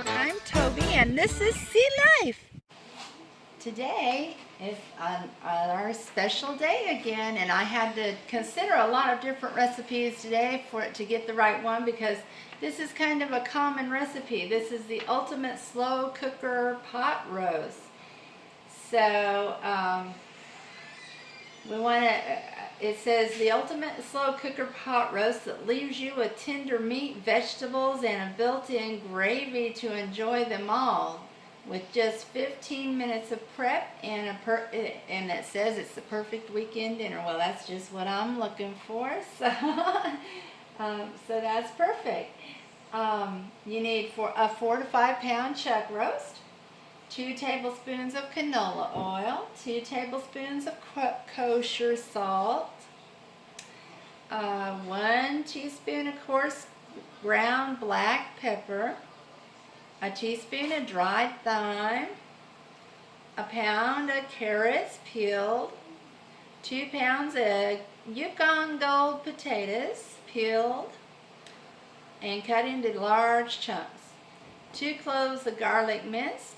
I'm Toby, and this is Sea Life. Today is our special day again, and I had to consider a lot of different recipes today for it to get the right one, because this is kind of a common recipe. This is the ultimate slow cooker pot roast. So we want to. It says the ultimate slow cooker pot roast that leaves you with tender meat, vegetables, and a built-in gravy to enjoy them all, with just 15 minutes of prep and and it says it's the perfect weekend dinner. Well, that's just what I'm looking for. So, so that's perfect. You need a 4 to 5 pound chuck roast, 2 tablespoons of canola oil, 2 tablespoons of kosher salt, 1 teaspoon of coarse ground black pepper, a teaspoon of dried thyme, a pound of carrots peeled, 2 pounds of Yukon Gold potatoes peeled and cut into large chunks, 2 cloves of garlic minced,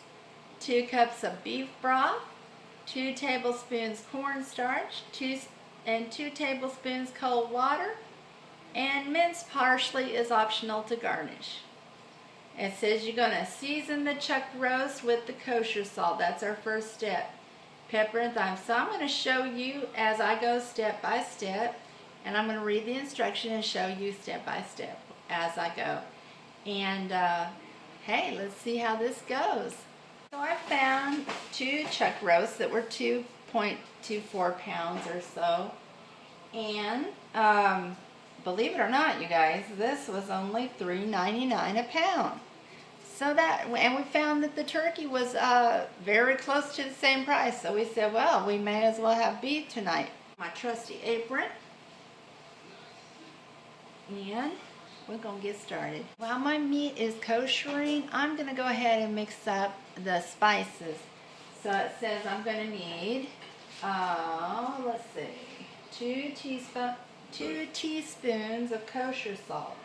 2 cups of beef broth, 2 tablespoons cornstarch, 2 tablespoons cold water, and minced parsley is optional to garnish. It says you're going to season the chuck roast with the kosher salt. That's our first step. Pepper and thyme. So I'm going to show you as I go step by step, and I'm going to read the instruction and show you step by step as I go. And hey, let's see how this goes. So I found 2 chuck roasts that were 2.24 pounds or so, and believe it or not, you guys, this was only $3.99 a pound. So and we found that the turkey was very close to the same price. So we said, well, we may as well have beef tonight. My trusty apron, and we're going to get started. While my meat is koshering, I'm going to go ahead and mix up the spices. So it says I'm going to need, let's see, 2 teaspoons of kosher salt.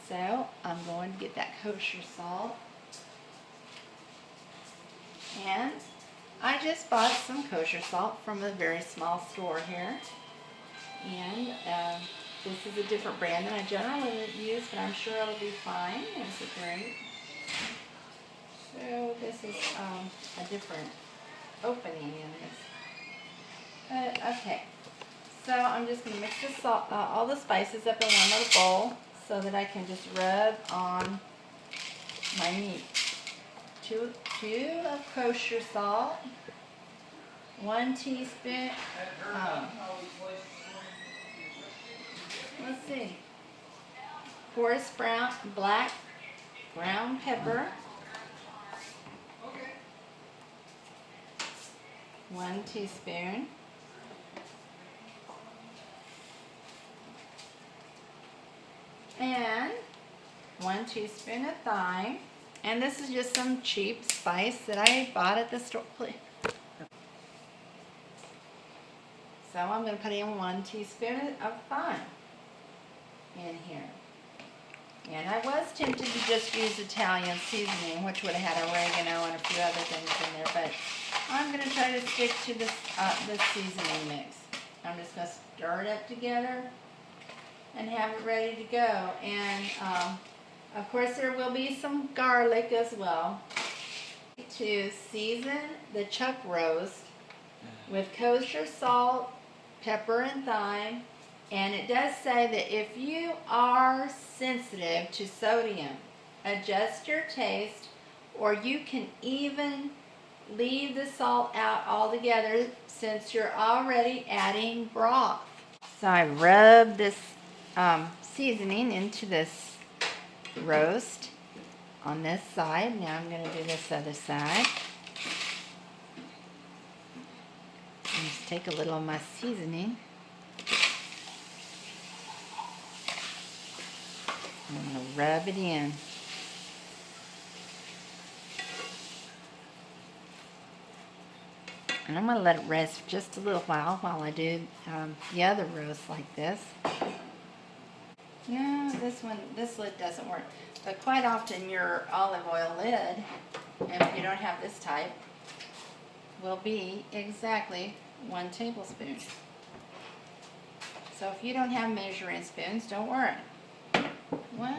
So I'm going to get that kosher salt. And I just bought some kosher salt from a very small store here. And this is a different brand than I generally use, but I'm sure it'll be fine. It's great. So this is a different opening in this. Okay. So I'm just going to mix this all the spices up in one little bowl so that I can just rub on my meat. 2 of kosher salt, 1 teaspoon, let's see, coarse black ground pepper, 1 teaspoon, and 1 teaspoon of thyme. And this is just some cheap spice that I bought at the store. So I'm going to put in 1 teaspoon of thyme in here. And I was tempted to just use Italian seasoning, which would have had oregano and a few other things in there, but I'm going to try to stick to this seasoning mix. I'm just going to stir it up together and have it ready to go. And of course there will be some garlic as well. To season the chuck roast with kosher salt, pepper, and thyme. And it does say that if you are sensitive to sodium, adjust your taste, or you can even leave the salt out altogether since you're already adding broth. So I rub this seasoning into this roast on this side. Now I'm going to do this other side. Just take a little of my seasoning. I'm going to rub it in. And I'm going to let it rest just a little while I do the other roast like this. No, this lid doesn't work. But quite often your olive oil lid, and if you don't have this type, will be exactly 1 tablespoon. So if you don't have measuring spoons, don't worry. 1.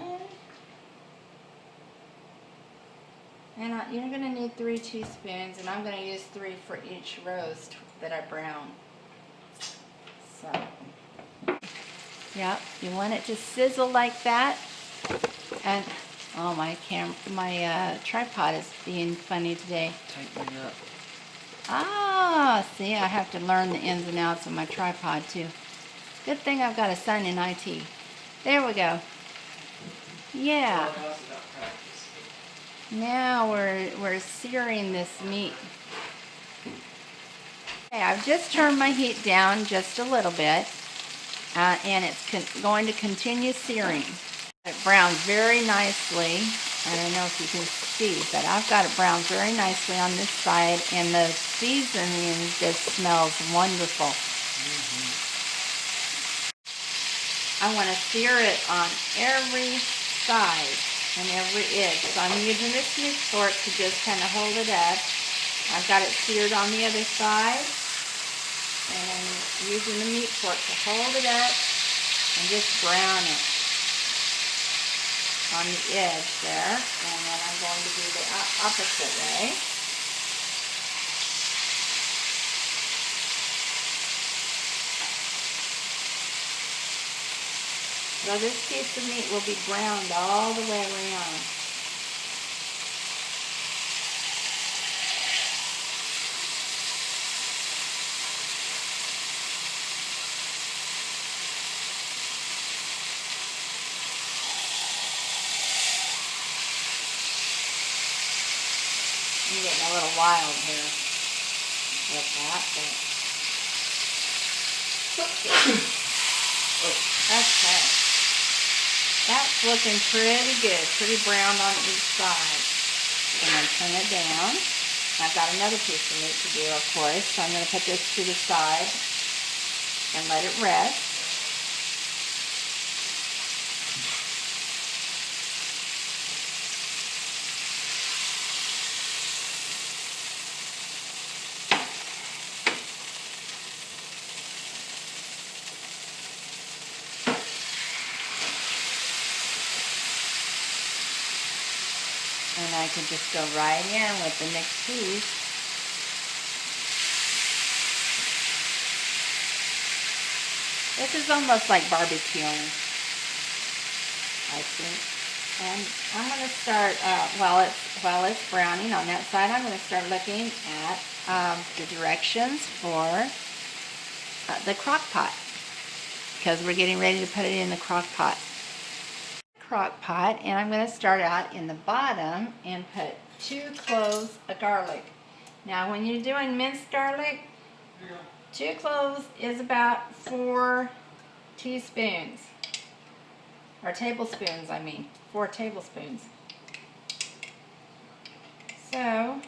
And you're going to need 3 teaspoons, and I'm going to use 3 for each roast that I brown. So, yeah, you want it to sizzle like that. And oh, my tripod is being funny today. Tighten it up. Ah, see, I have to learn the ins and outs of my tripod too. Good thing I've got a son in IT. There we go. Yeah. Now we're searing this meat. Okay, I've just turned my heat down just a little bit, and it's going to continue searing. It browns very nicely. I don't know if you can see, but I've got it browned very nicely on this side, and the seasoning just smells wonderful. I want to sear it on every side and every edge. So I'm using this meat fork to just kind of hold it up. I've got it seared on the other side, and using the meat fork to hold it up and just brown it on the edge there. And then I'm going to do the opposite way. So this piece of meat will be browned all the way around. I'm getting a little wild here with that, but okay. That's looking pretty good, pretty browned on each side. So I'm going to turn it down. I've got another piece of meat to do, of course, so I'm going to put this to the side and let it rest. And I can just go right in with the next piece. This is almost like barbecuing, I think. And I'm going to start, while it's browning on that side, I'm going to start looking at the directions for the crock pot, because we're getting ready to put it in the crock pot. And I'm going to start out in the bottom and put 2 cloves of garlic. Now when you're doing minced garlic, 2 cloves is about 4 teaspoons, or tablespoons, 4 tablespoons. So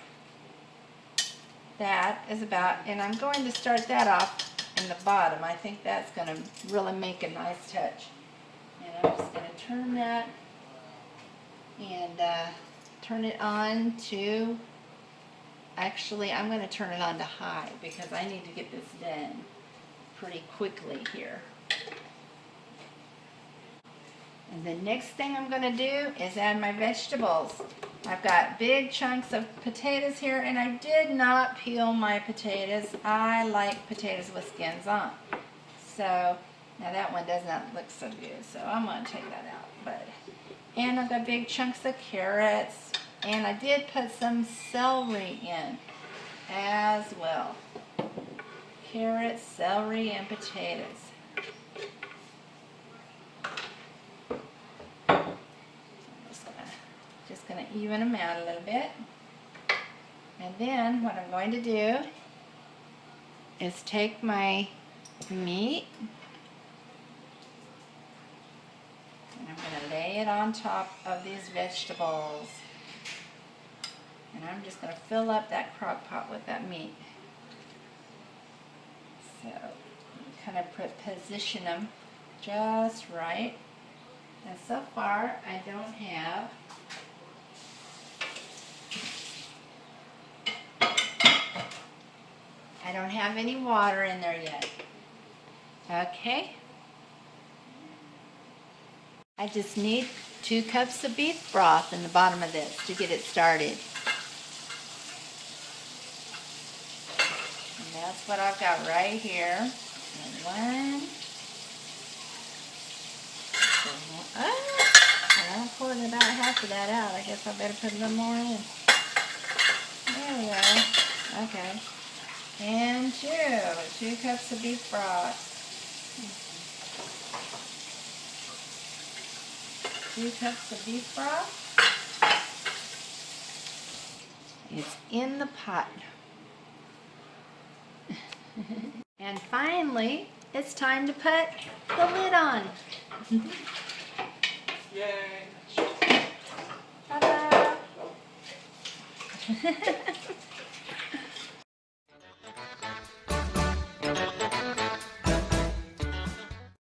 that is about, and I'm going to start that off in the bottom. I think that's going to really make a nice touch. And I'm just going to turn that and turn it on to, actually I'm going to turn it on to high because I need to get this done pretty quickly here. And the next thing I'm going to do is add my vegetables. I've got big chunks of potatoes here, and I did not peel my potatoes. I like potatoes with skins on. So now that one does not look so good, so I'm going to take that out. And I've got big chunks of carrots, and I did put some celery in as well. Carrots, celery, and potatoes. Just going to even them out a little bit. And then what I'm going to do is take my meat and I'm going to lay it on top of these vegetables. And I'm just going to fill up that crock pot with that meat. So kind of position them just right. And so far, I don't have any water in there yet. Okay. I just need 2 cups of beef broth in the bottom of this to get it started. And that's what I've got right here. And 1. I'm pulling about half of that out. I guess I better put a little more in. There we go. Okay. And 2 cups of beef broth. 2 cups of beef broth. It's in the pot. And finally, it's time to put the lid on. Yay! Ta-da!